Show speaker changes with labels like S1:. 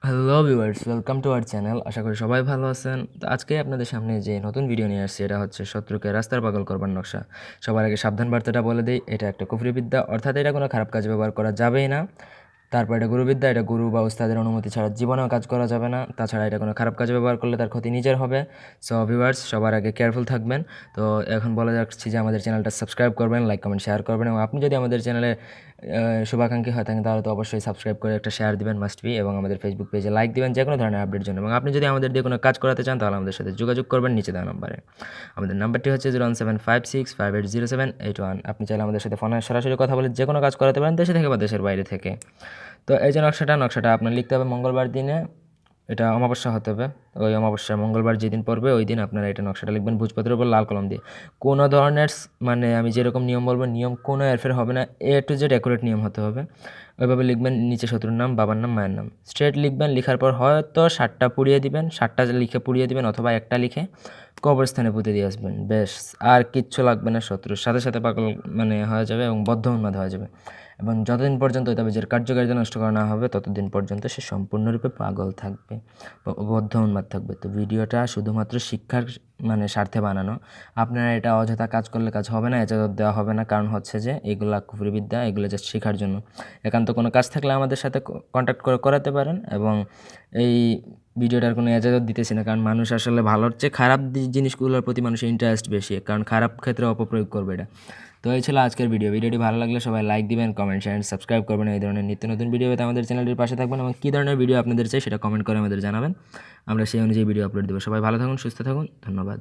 S1: Hello viewers, welcome to our channel. আশা করি সবাই ভালো আছেন। তো আজকে আপনাদের সামনে যে নতুন ভিডিও নিয়ে আসছি, এটা হচ্ছে শত্রুকে রাস্তার পাগল করবার নকশা। সবার আগে সাবধান বার্তাটা বলে দিই, এটা একটা কুফরি বিদ্যা, অর্থাৎ এটা কোনো খারাপ কাজে ব্যবহার করা যাবেই না। তারপর এটা গুরুবিদ্যা, এটা গুরু বা উস্তাদের অনুমতি ছাড়া জীবনেও কাজ করা যাবে না। তাছাড়া এটা কোনো খারাপ কাজে ব্যবহার করলে তার ক্ষতি নিজের হবে। সো ভিউয়ার্স, সবার আগে কেয়ারফুল থাকবেন। তো এখন বলে যাচ্ছি যে আমাদের চ্যানেলটা সাবস্ক্রাইব করবেন, লাইক কমেন্ট শেয়ার করবেন, এবং আপনি যদি আমাদের চ্যানেলে শুভাকাঙ্ক্ষী হয়ে থাকেন তাহলে তো অবশ্যই সাবস্ক্রাইব করে একটা শেয়ার দিবেন, মাস্ট বি, এবং আমাদের ফেসবুক পেজে লাইক দিবেন যে কোনো ধরনের আপডেটের জন্য। এবং আপনি যদি আমাদের দিয়ে কোনো কাজ করাতে চান তাহলে আমাদের সাথে যোগাযোগ করবেন নিচে দেওয়া নাম্বারে। আমাদের নাম্বারটি হচ্ছে 01756580781। আপনি চাইলে আমাদের সাথে ফোনে সরাসরি কথা বলে যে কোনো কাজ করাতে পারেন, দেশে থেকে বা দেশের বাইরে থেকে। তো এই যে নকশাটা আপনার লিখতে হবে মঙ্গলবার দিনে। এটা অমাবস্যা হতে হবে। ওই অমাবস্যা মঙ্গলবার যেদিন পড়বে ওই দিন আপনারা এটা নকশাটা লিখবেন ভোজপত্রের উপর লাল কলম দিয়ে। কোনো ধরনের মানে আমি যেরকম নিয়ম বলবো, নিয়ম কোনো হেরফের হবে না, A to Z অ্যাকুরেট নিয়ম হতে হবে। ওইভাবে লিখবেন, নিচে শত্রুর নাম, বাবার নাম, মায়ের নাম স্ট্রেট লিখবেন। লিখার পর হয়তো 7টা পুড়িয়ে দিবেন, 7টা লিখে পুড়িয়ে দিবেন, অথবা একটা লিখে কবরস্থানে পুঁতে দিয়ে আসবেন, ব্যাস। আর কিচ্ছু লাগবে না। শত্রুর সাথে সাথে পাগল মানে হয়ে যাবে এবং বদ্ধ উন্মাদ হয়ে যাবে। এবং যতদিন পর্যন্ত ওই তাবিজের কার্যকারিতা নষ্ট করা না হবে ততদিন পর্যন্ত সে সম্পূর্ণরূপে পাগল থাকবে, বদ্ধ উন্মাদ থাকবে। তো ভিডিওটা শুধুমাত্র শিক্ষার মানে স্বার্থে বানানো। আপনারা এটা অযথা কাজ করলে কাজ হবে না, এজাজত দেওয়া হবে না। কারণ হচ্ছে যে এগুলা কুফরি বিদ্যা, এগুলো জাস্ট শেখার জন্য। একান্ত কোনো কাজ থাকলে আমাদের সাথে কন্ট্যাক্ট করে করাতে পারেন। এবং এই ভিডিওটার কোনো এজাজত দিতেছি না, কারণ মানুষ আসলে ভালোর চেয়ে খারাপ জিনিসগুলোর প্রতি মানুষের ইন্টারেস্ট বেশি, কারণ খারাপ ক্ষেত্রে অপপ্রয়োগ করবে এটা। তো এই ছিল আজকের ভিডিওটি ভালো লাগলে সবাই লাইক দিবেন, কমেন্ট শেয়ার সাবস্ক্রাইব করবেন। এই ধরনের নিত্য নতুন ভিডিও পেতে আমাদের চ্যানেলটির পাশে থাকবেন, এবং কী ধরনের ভিডিও আপনাদের চাই সেটা কমেন্ট করে আমাদের জানাবেন। আমরা সেই অনুযায়ী ভিডিও আপলোড দেবো। সবাই ভালো থাকুন, সুস্থ থাকুন, ধন্যবাদ।